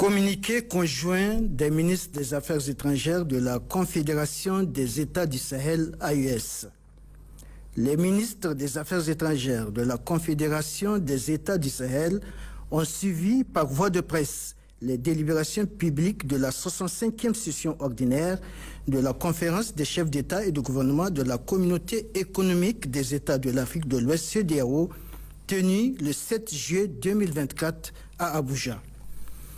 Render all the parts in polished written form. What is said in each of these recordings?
Communiqué conjoint des ministres des Affaires étrangères de la Confédération des États du Sahel, AES. Les ministres des Affaires étrangères de la Confédération des États du Sahel ont suivi par voie de presse les délibérations publiques de la 65e session ordinaire de la Conférence des chefs d'État et de gouvernement de la Communauté économique des États de l'Afrique de l'Ouest, CEDEAO, tenue le 7 juillet 2024 à Abuja.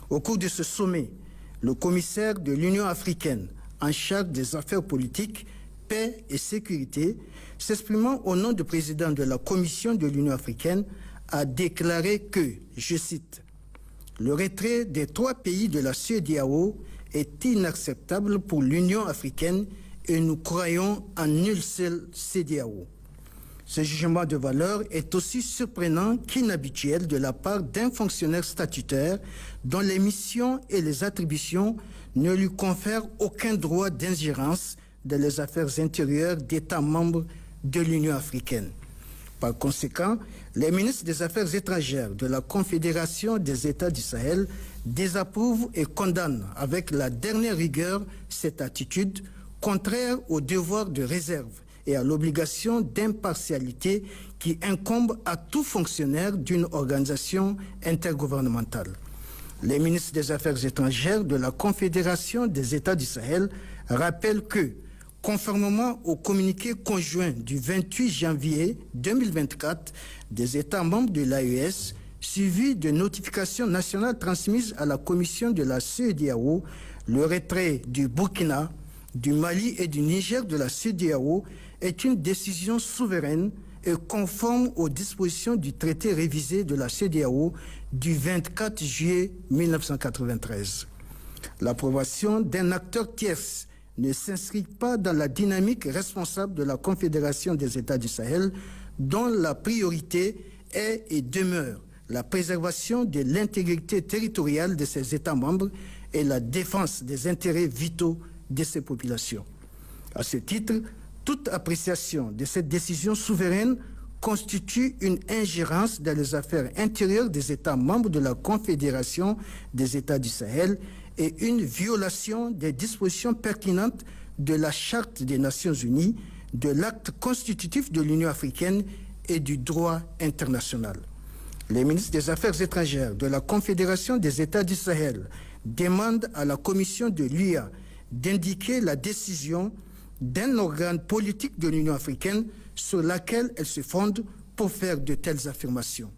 Au cours de ce sommet, le commissaire de l'Union africaine en charge des affaires politiques, paix et sécurité, s'exprimant au nom du président de la Commission de l'Union africaine, a déclaré que, je cite, « Le retrait des 3 pays de la CEDEAO est inacceptable pour l'Union africaine et nous croyons en une seule CEDEAO. » Ce jugement de valeur est aussi surprenant qu'inhabituel de la part d'un fonctionnaire statutaire dont les missions et les attributions ne lui confèrent aucun droit d'ingérence dans les affaires intérieures d'États membres de l'Union africaine. Par conséquent, les ministres des Affaires étrangères de la Confédération des États du Sahel désapprouvent et condamnent avec la dernière rigueur cette attitude contraire au devoir de réserve et à l'obligation d'impartialité qui incombe à tout fonctionnaire d'une organisation intergouvernementale. Les ministres des Affaires étrangères de la Confédération des États du Sahel rappellent que, conformément au communiqué conjoint du 28 janvier 2024 des États membres de l'AES, suivi de notifications nationales transmises à la Commission de la CEDEAO, le retrait du Burkina, du Mali et du Niger de la CEDEAO est une décision souveraine et conforme aux dispositions du traité révisé de la CEDEAO du 24 juillet 1993. L'approbation d'un acteur tierce ne s'inscrit pas dans la dynamique responsable de la Confédération des États du Sahel, dont la priorité est et demeure la préservation de l'intégrité territoriale de ses États membres et la défense des intérêts vitaux de ces populations. À ce titre, toute appréciation de cette décision souveraine constitue une ingérence dans les affaires intérieures des États membres de la Confédération des États du Sahel et une violation des dispositions pertinentes de la Charte des Nations Unies, de l'acte constitutif de l'Union africaine et du droit international. Les ministres des Affaires étrangères de la Confédération des États du Sahel demandent à la Commission de l'UA d'indiquer la décision d'un organe politique de l'Union africaine sur laquelle elle se fonde pour faire de telles affirmations.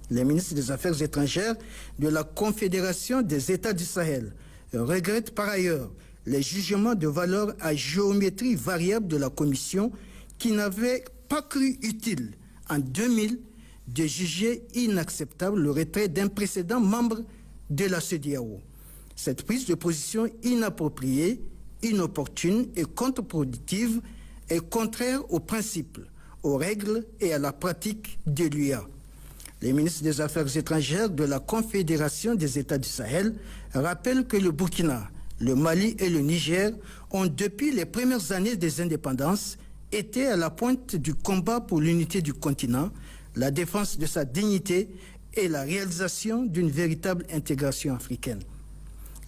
Les ministres des Affaires étrangères de la Confédération des États du Sahel regrettent par ailleurs les jugements de valeur à géométrie variable de la Commission qui n'avait pas cru utile en 2000 de juger inacceptable le retrait d'un précédent membre de la CEDEAO. Cette prise de position inappropriée, inopportune et contre-productive est contraire aux principes, aux règles et à la pratique de l'UA. Les ministres des Affaires étrangères de la Confédération des États du Sahel rappellent que le Burkina, le Mali et le Niger ont, depuis les premières années des indépendances, été à la pointe du combat pour l'unité du continent, la défense de sa dignité et la réalisation d'une véritable intégration africaine.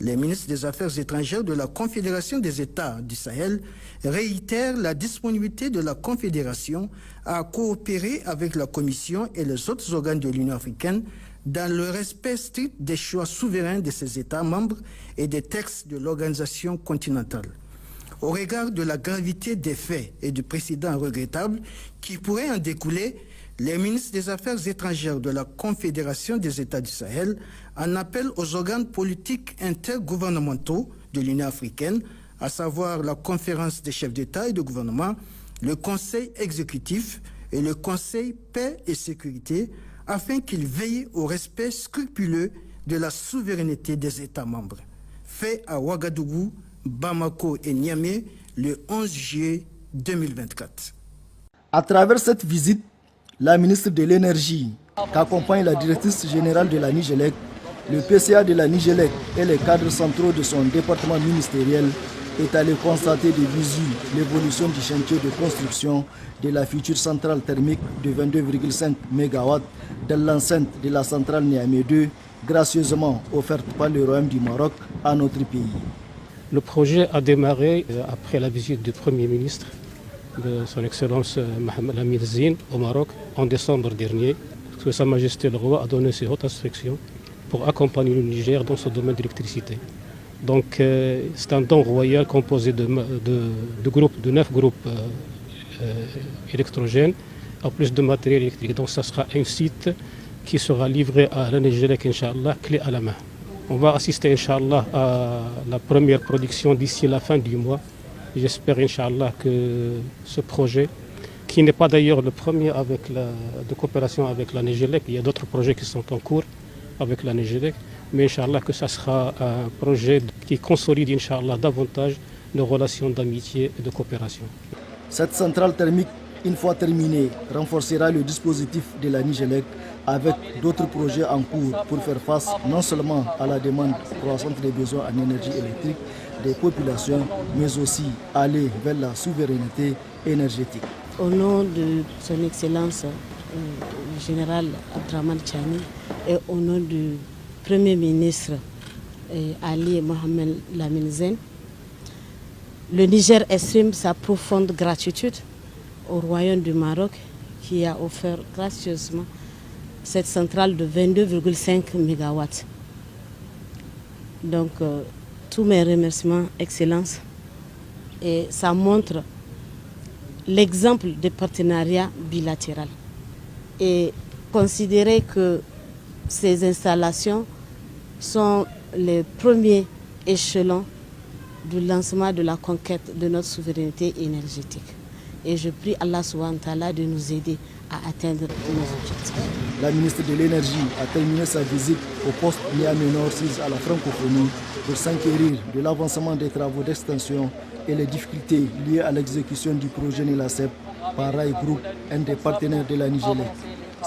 Les ministres des Affaires étrangères de la Confédération des États du Sahel réitèrent la disponibilité de la Confédération à coopérer avec la Commission et les autres organes de l'Union africaine dans le respect strict des choix souverains de ses États membres et des textes de l'organisation continentale. Au regard de la gravité des faits et du précédent regrettable qui pourrait en découler, les ministres des Affaires étrangères de la Confédération des États du Sahel en appellent aux organes politiques intergouvernementaux de l'Union africaine, à savoir la Conférence des chefs d'État et de gouvernement, le Conseil exécutif et le Conseil paix et sécurité, afin qu'ils veillent au respect scrupuleux de la souveraineté des États membres. Fait à Ouagadougou, Bamako et Niamey le 11 juillet 2024. À travers cette visite, la ministre de l'Énergie, qu'accompagne la directrice générale de la Nigélec, le PCA de la Nigélec et les cadres centraux de son département ministériel, est allé constater de visu l'évolution du chantier de construction de la future centrale thermique de 22,5 MW dans l'enceinte de la centrale Niamey 2 gracieusement offerte par le Royaume du Maroc à notre pays. Le projet a démarré après la visite du Premier ministre de Son Excellence Mohamed Lamine Zine au Maroc en décembre dernier, que Sa Majesté le Roi a donné ses hautes instructions pour accompagner le Niger dans ce domaine de l'électricité. Donc c'est un don royal composé de 9 groupes électrogènes, en plus de matériel électrique. Donc ça sera un site qui sera livré à la Nigelec, Inch'Allah, clé à la main. On va assister, Inch'Allah, à la première production d'ici la fin du mois. J'espère, Inch'Allah, que ce projet, qui n'est pas d'ailleurs le premier de coopération avec la Nigelec, il y a d'autres projets qui sont en cours avec la Nigelec, mais Inch'Allah que ça sera un projet qui consolide, Inch'Allah, davantage nos relations d'amitié et de coopération. Cette centrale thermique, une fois terminée, renforcera le dispositif de la Nigelec avec d'autres projets en cours pour faire face non seulement à la demande croissante des besoins en énergie électrique des populations, mais aussi aller vers la souveraineté énergétique. Au nom de son Excellence le général Abdraman Chani et au nom du Premier ministre Ali Mohamed Lamine Zine, le Niger exprime sa profonde gratitude au Royaume du Maroc qui a offert gracieusement cette centrale de 22,5 MW. Donc, tous mes remerciements, Excellence. Et ça montre l'exemple de partenariat bilatéral. Et considérer que ces installations sont les premiers échelons du lancement de la conquête de notre souveraineté énergétique. Et je prie Allah subhanahu wa ta'ala de nous aider à atteindre nos objectifs. La ministre de l'Énergie a terminé sa visite au poste Niamey Nord 6 à la francophonie pour s'enquérir de l'avancement des travaux d'extension et les difficultés liées à l'exécution du projet Nilasep par Rai Group, un des partenaires de la Nigelec.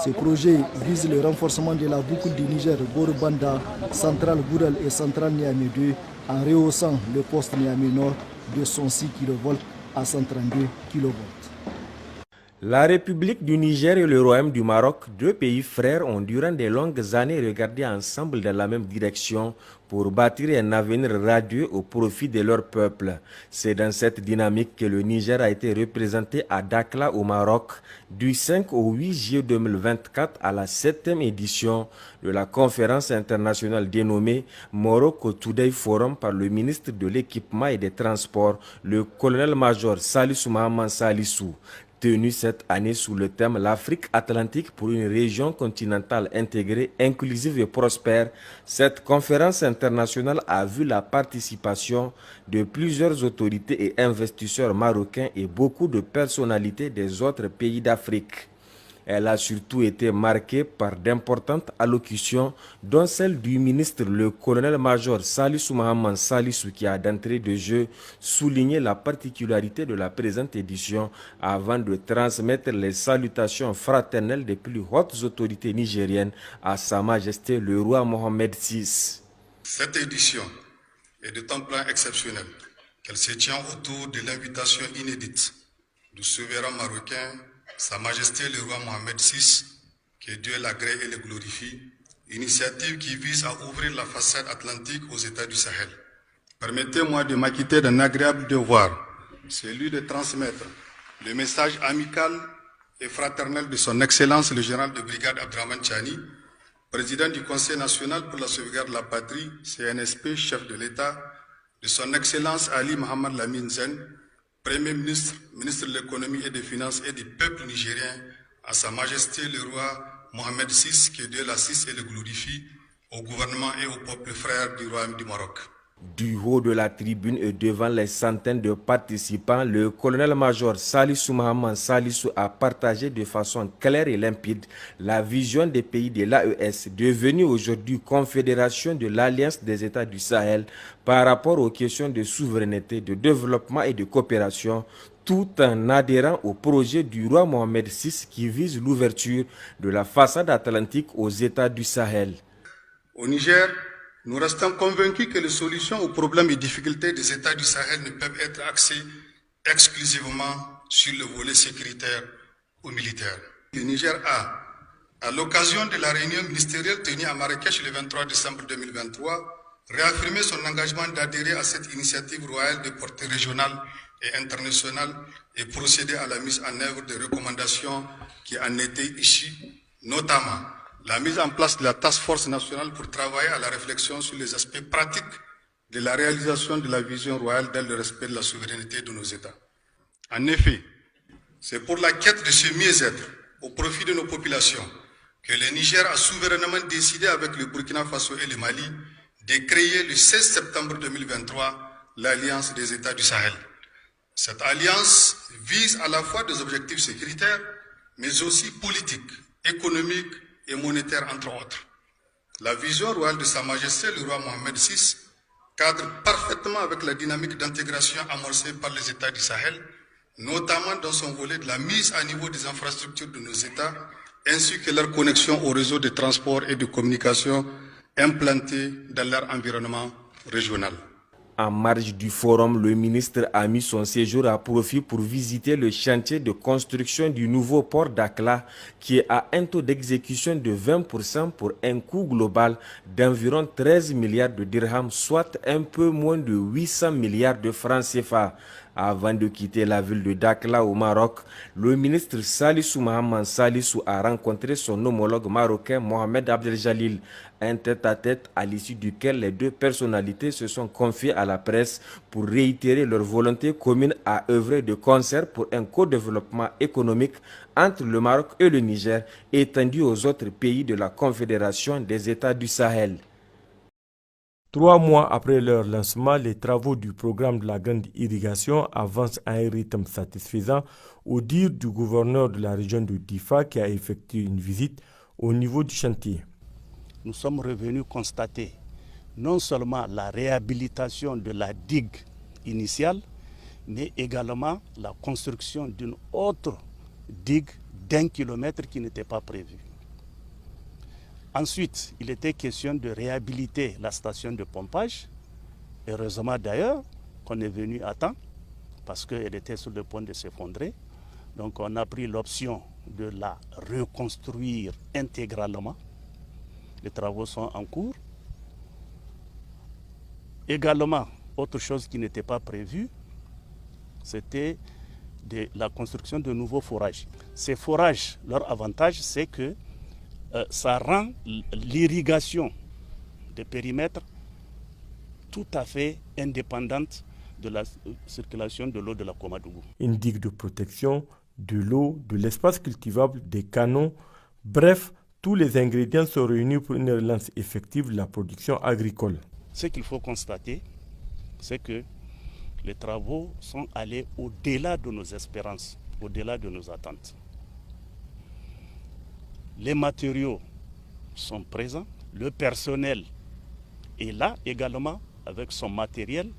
Ce projet vise le renforcement de la boucle du Niger Borobanda, centrale Gourel et centrale Niamey 2 en rehaussant le poste Niamey Nord de 106 kV à 132 kV. La République du Niger et le Royaume du Maroc, deux pays frères, ont durant de longues années regardé ensemble dans la même direction pour bâtir un avenir radieux au profit de leur peuple. C'est dans cette dynamique que le Niger a été représenté à Dakhla au Maroc du 5 au 8 juillet 2024 à la 7e édition de la conférence internationale dénommée Morocco Today Forum par le ministre de l'Équipement et des Transports, le colonel-major Salissou Mahaman Salissou. Tenu cette année sous le thème « L'Afrique Atlantique pour une région continentale intégrée, inclusive et prospère », cette conférence internationale a vu la participation de plusieurs autorités et investisseurs marocains et beaucoup de personnalités des autres pays d'Afrique. Elle a surtout été marquée par d'importantes allocutions, dont celle du ministre, le colonel-major Salissou Mahaman Salissou, qui a d'entrée de jeu souligné la particularité de la présente édition avant de transmettre les salutations fraternelles des plus hautes autorités nigériennes à Sa Majesté le roi Mohamed VI. Cette édition est de temps plein exceptionnelle, qu'elle se tient autour de l'invitation inédite du souverain marocain Sa Majesté le roi Mohamed VI, que Dieu l'agrée et le glorifie, initiative qui vise à ouvrir la façade atlantique aux États du Sahel. Permettez-moi de m'acquitter d'un agréable devoir, celui de transmettre le message amical et fraternel de son Excellence le général de brigade Abdraman Chani, président du Conseil national pour la sauvegarde de la patrie, CNSP, chef de l'État, de son Excellence Ali Mohamed Lamine Zine, Premier ministre, ministre de l'économie et des finances et du peuple nigérien, à Sa Majesté le roi Mohamed VI, que Dieu l'assiste et le glorifie, au gouvernement et au peuple frère du Royaume du Maroc. Du haut de la tribune et devant les centaines de participants, le colonel-major Salissou Mahaman Salissou a partagé de façon claire et limpide la vision des pays de l'AES, devenue aujourd'hui Confédération de l'Alliance des États du Sahel, par rapport aux questions de souveraineté, de développement et de coopération, tout en adhérant au projet du roi Mohamed VI qui vise l'ouverture de la façade atlantique aux États du Sahel. Au Niger, nous restons convaincus que les solutions aux problèmes et difficultés des États du Sahel ne peuvent être axées exclusivement sur le volet sécuritaire ou militaire. Le Niger a À l'occasion de la réunion ministérielle tenue à Marrakech le 23 décembre 2023, réaffirmer son engagement d'adhérer à cette initiative royale de portée régionale et internationale et procéder à la mise en œuvre des recommandations qui en étaient issues, notamment la mise en place de la Task Force nationale pour travailler à la réflexion sur les aspects pratiques de la réalisation de la vision royale dans le respect de la souveraineté de nos États. En effet, c'est pour la quête de ce mieux-être au profit de nos populations que le Niger a souverainement décidé avec le Burkina Faso et le Mali de créer le 16 septembre 2023 l'Alliance des États du Sahel. Cette alliance vise à la fois des objectifs sécuritaires, mais aussi politiques, économiques et monétaires, entre autres. La vision royale de Sa Majesté le roi Mohamed VI cadre parfaitement avec la dynamique d'intégration amorcée par les États du Sahel, notamment dans son volet de la mise à niveau des infrastructures de nos États, ainsi que leur connexion au réseau de transport et de communication implantés dans leur environnement régional. En marge du forum, le ministre a mis son séjour à profit pour visiter le chantier de construction du nouveau port d'Akla qui a un taux d'exécution de 20% pour un coût global d'environ 13 milliards de dirhams, soit un peu moins de 800 milliards de francs CFA. Avant de quitter la ville de Dakhla au Maroc, le ministre Salissou Mohamed Salissou a rencontré son homologue marocain Mohamed Abdel-Jalil, un tête-à-tête à l'issue duquel les deux personnalités se sont confiées à la presse pour réitérer leur volonté commune à œuvrer de concert pour un co-développement économique entre le Maroc et le Niger, étendu aux autres pays de la Confédération des États du Sahel. 3 mois après leur lancement, les travaux du programme de la grande irrigation avancent à un rythme satisfaisant au dire du gouverneur de la région de Difa qui a effectué une visite au niveau du chantier. Nous sommes revenus constater non seulement la réhabilitation de la digue initiale, mais également la construction d'une autre digue d'1 kilomètre qui n'était pas prévue. Ensuite, il était question de réhabiliter la station de pompage. Heureusement d'ailleurs qu'on est venu à temps parce qu'elle était sur le point de s'effondrer. Donc on a pris l'option de la reconstruire intégralement. Les travaux sont en cours. Également, autre chose qui n'était pas prévue, c'était la construction de nouveaux forages. Ces forages, leur avantage, c'est que ça rend l'irrigation des périmètres tout à fait indépendante de la circulation de l'eau de la Komadougou. Une digue de protection, de l'eau, de l'espace cultivable, des canaux, bref, tous les ingrédients sont réunis pour une relance effective de la production agricole. Ce qu'il faut constater, c'est que les travaux sont allés au-delà de nos espérances, au-delà de nos attentes. Les matériaux sont présents, le personnel est là également avec son matériel,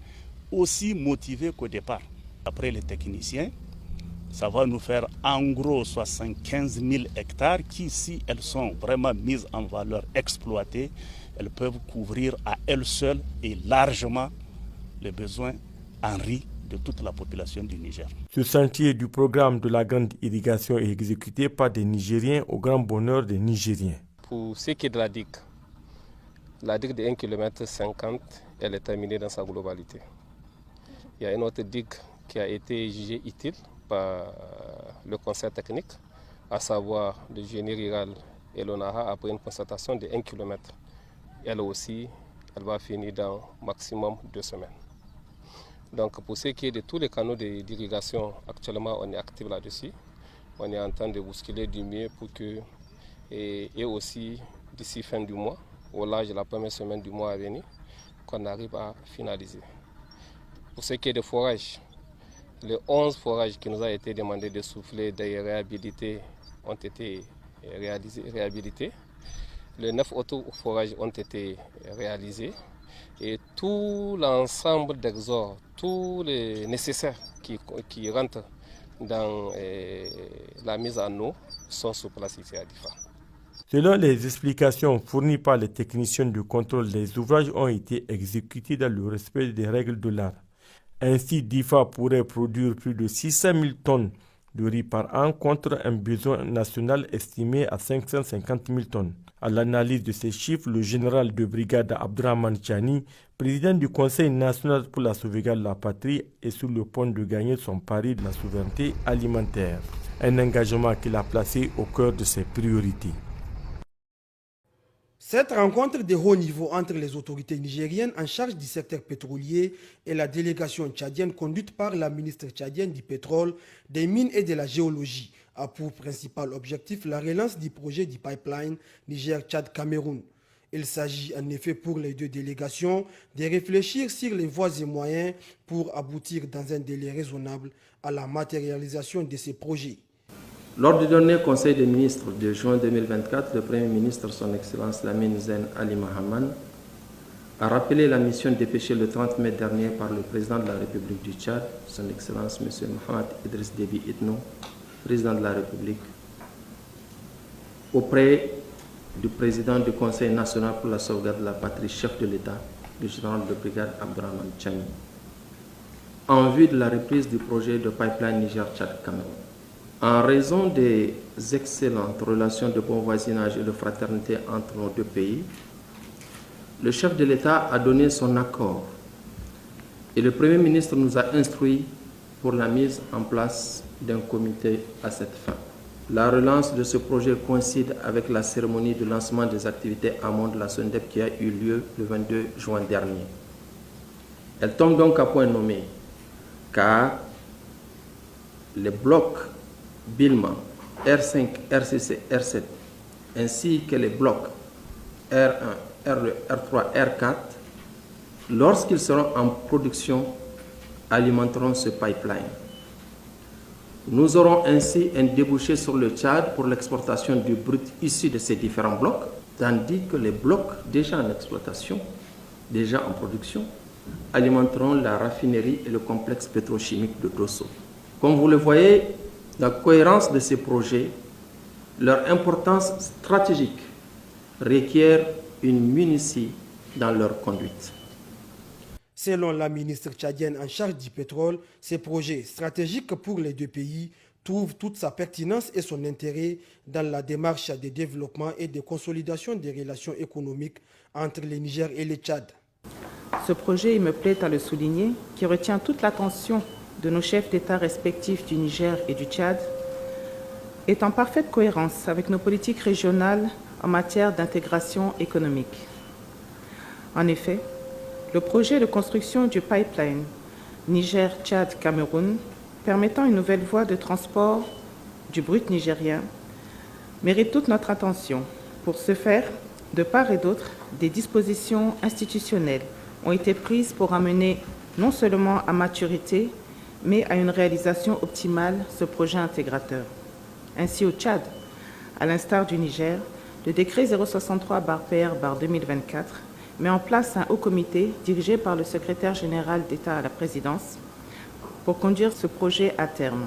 aussi motivé qu'au départ. Après les techniciens, ça va nous faire en gros 75 000 hectares qui, si elles sont vraiment mises en valeur, exploitées, elles peuvent couvrir à elles seules et largement les besoins en riz de toute la population du Niger. Ce chantier du programme de la grande irrigation est exécuté par des Nigériens au grand bonheur des Nigériens. Pour ce qui est de la digue de 1,50 km, elle est terminée dans sa globalité. Il y a une autre digue qui a été jugée utile par le conseil technique, à savoir le génie rural et l'ONAHA, après une constatation de 1 km. Elle aussi, elle va finir dans maximum 2 semaines. Donc pour ce qui est de tous les canaux d'irrigation, actuellement on est actif là-dessus. On est en train de bousculer du mieux pour que, et aussi d'ici fin du mois, au large de la première semaine du mois à venir, qu'on arrive à finaliser. Pour ce qui est de forage, les 11 forages qui nous a été demandé de souffler, de réhabiliter, ont été réhabilités. Les 9 autres forages ont été réalisés. Et tout l'ensemble d'exors, tous les nécessaires qui rentrent dans la mise en eau sont sur place ici à Difa. Selon les explications fournies par les techniciens de contrôle, les ouvrages ont été exécutés dans le respect des règles de l'art. Ainsi, Difa pourrait produire plus de 600 000 tonnes de riz par an contre un besoin national estimé à 550 000 tonnes. À l'analyse de ces chiffres, le général de brigade Abdrahman Chani, président du Conseil national pour la sauvegarde de la patrie, est sur le point de gagner son pari de la souveraineté alimentaire. Un engagement qu'il a placé au cœur de ses priorités. Cette rencontre de haut niveau entre les autorités nigériennes en charge du secteur pétrolier et la délégation tchadienne conduite par la ministre tchadienne du pétrole, des mines et de la géologie a pour principal objectif la relance du projet du pipeline Niger-Tchad-Cameroun. Il s'agit en effet pour les deux délégations de réfléchir sur les voies et moyens pour aboutir dans un délai raisonnable à la matérialisation de ces projets. Lors du dernier Conseil des ministres de juin 2024, le Premier ministre, son Excellence Lamine Zen Ali Mahaman, a rappelé la mission dépêchée le 30 mai dernier par le président de la République du Tchad, son Excellence M. Mohamed Idriss Déby Itno, président de la République, auprès du président du Conseil national pour la sauvegarde de la patrie, chef de l'État, le général de brigade Abdrahman Chani, en vue de la reprise du projet de pipeline Niger-Tchad-Cameroun. En raison des excellentes relations de bon voisinage et de fraternité entre nos deux pays, le chef de l'État a donné son accord et le Premier ministre nous a instruits pour la mise en place d'un comité à cette fin. La relance de ce projet coïncide avec la cérémonie de lancement des activités amont de la SONDEP qui a eu lieu le 22 juin dernier. Elle tombe donc à point nommé car les blocs Bilma, R5, RCC, R7, ainsi que les blocs R1, R2, R3, R4, lorsqu'ils seront en production, alimenteront ce pipeline. Nous aurons ainsi un débouché sur le Tchad pour l'exportation du brut issu de ces différents blocs, tandis que les blocs déjà en exploitation, déjà en production, alimenteront la raffinerie et le complexe pétrochimique de Dosso. Comme vous le voyez, la cohérence de ces projets, leur importance stratégique requiert une minutie dans leur conduite. Selon la ministre tchadienne en charge du pétrole, ces projets stratégiques pour les deux pays trouvent toute sa pertinence et son intérêt dans la démarche de développement et de consolidation des relations économiques entre le Niger et le Tchad. Ce projet, il me plaît à le souligner, qui retient toute l'attention de nos chefs d'État respectifs du Niger et du Tchad, est en parfaite cohérence avec nos politiques régionales en matière d'intégration économique. En effet, le projet de construction du pipeline Niger-Tchad-Cameroun, permettant une nouvelle voie de transport du brut nigérien, mérite toute notre attention. Pour ce faire, de part et d'autre, des dispositions institutionnelles ont été prises pour amener non seulement à maturité, mais à une réalisation optimale ce projet intégrateur. Ainsi au Tchad, à l'instar du Niger, le décret 063/PR/2024 met en place un haut comité dirigé par le secrétaire général d'État à la présidence pour conduire ce projet à terme.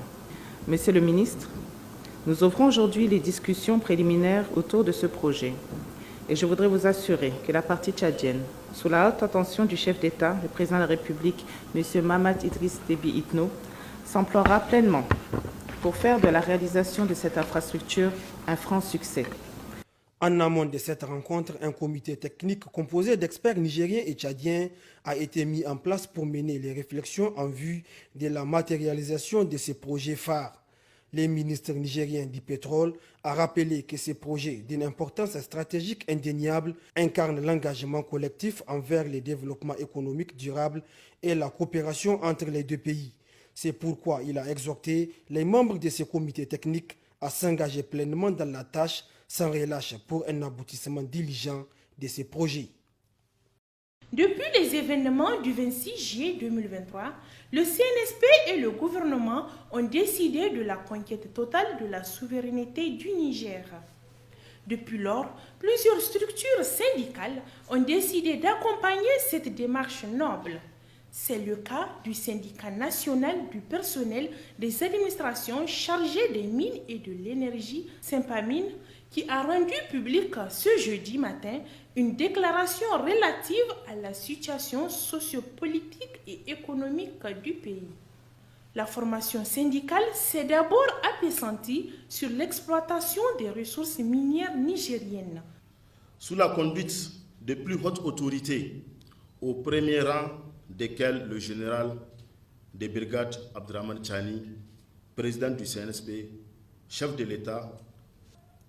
Monsieur le ministre, nous ouvrons aujourd'hui les discussions préliminaires autour de ce projet et je voudrais vous assurer que la partie tchadienne, sous la haute attention du chef d'État, le président de la République, M. Mohamed Idriss Déby Itno, s'emploiera pleinement pour faire de la réalisation de cette infrastructure un franc succès. En amont de cette rencontre, un comité technique composé d'experts nigériens et tchadiens a été mis en place pour mener les réflexions en vue de la matérialisation de ces projets phares. Le ministre nigérien du pétrole a rappelé que ces projets d'une importance stratégique indéniable incarnent l'engagement collectif envers le développement économique durable et la coopération entre les deux pays. C'est pourquoi il a exhorté les membres de ce comité technique à s'engager pleinement dans la tâche sans relâche pour un aboutissement diligent de ces projets. Depuis les événements du 26 juillet 2023, le CNSP et le gouvernement ont décidé de la conquête totale de la souveraineté du Niger. Depuis lors, plusieurs structures syndicales ont décidé d'accompagner cette démarche noble. C'est le cas du syndicat national du personnel des administrations chargées des mines et de l'énergie, Sympamine, qui a rendu public ce jeudi matin une déclaration relative à la situation sociopolitique et économique du pays. La formation syndicale s'est d'abord appesantie sur l'exploitation des ressources minières nigériennes. Sous la conduite des plus hautes autorités, au premier rang desquels le général des brigades Abdraman Chani, président du CNSP, chef de l'État,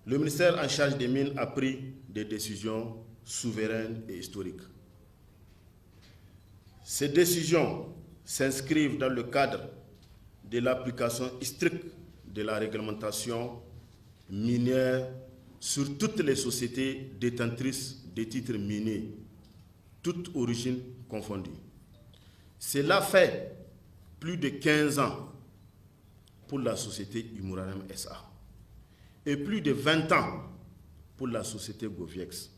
le ministère en charge des mines a pris des décisions souveraines et historiques. Ces décisions s'inscrivent dans le cadre de l'application stricte de la réglementation minière sur toutes les sociétés détentrices des titres miniers, toutes origines confondues. Cela fait plus de 15 ans pour la société Imurarem SA et plus de 20 ans pour la société Goviex,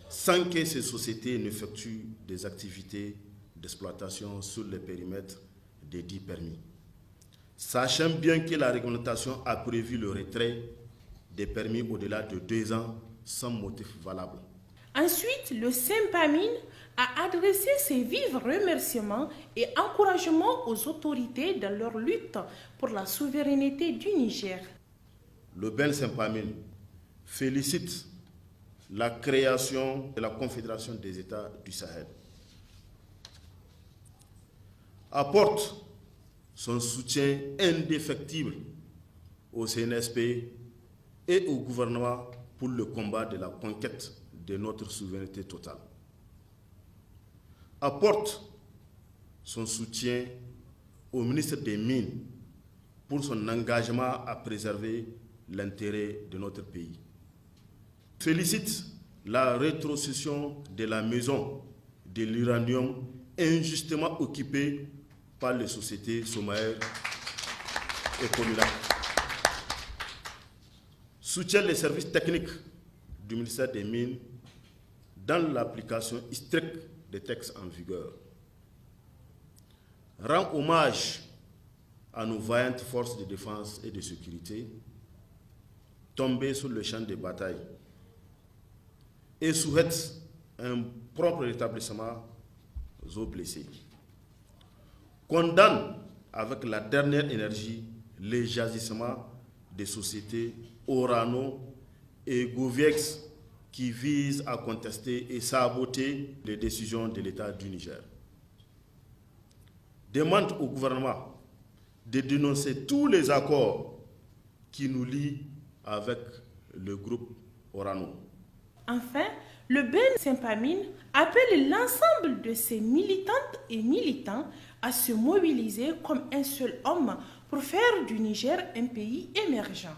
sans que ces sociétés n'effectuent des activités d'exploitation sur le périmètre des dits permis. Sachant bien que la réglementation a prévu le retrait des permis au-delà de 2 ans sans motif valable. Ensuite, le SYNPAMIN a adressé ses vifs remerciements et encouragements aux autorités dans leur lutte pour la souveraineté du Niger. Le Ben SYNPAMIN félicite la création de la Confédération des États du Sahel, apporte son soutien indéfectible au CNSP et au gouvernement pour le combat de la conquête de notre souveraineté totale. Apporte son soutien au ministre des Mines pour son engagement à préserver l'intérêt de notre pays. Félicite la rétrocession de la maison de l'uranium injustement occupée par les sociétés Somaer et Cominac. Soutient les services techniques du ministère des Mines dans l'application stricte des textes en vigueur. Rend hommage à nos vaillantes forces de défense et de sécurité tombées sur le champ de bataille et souhaite un propre rétablissement aux blessés. Condamne avec la dernière énergie les jagissements des sociétés Orano et Goviex qui visent à contester et saboter les décisions de l'État du Niger. Demande au gouvernement de dénoncer tous les accords qui nous lient avec le groupe Orano. Enfin, le Ben SYNPAMIN appelle l'ensemble de ses militantes et militants à se mobiliser comme un seul homme pour faire du Niger un pays émergent.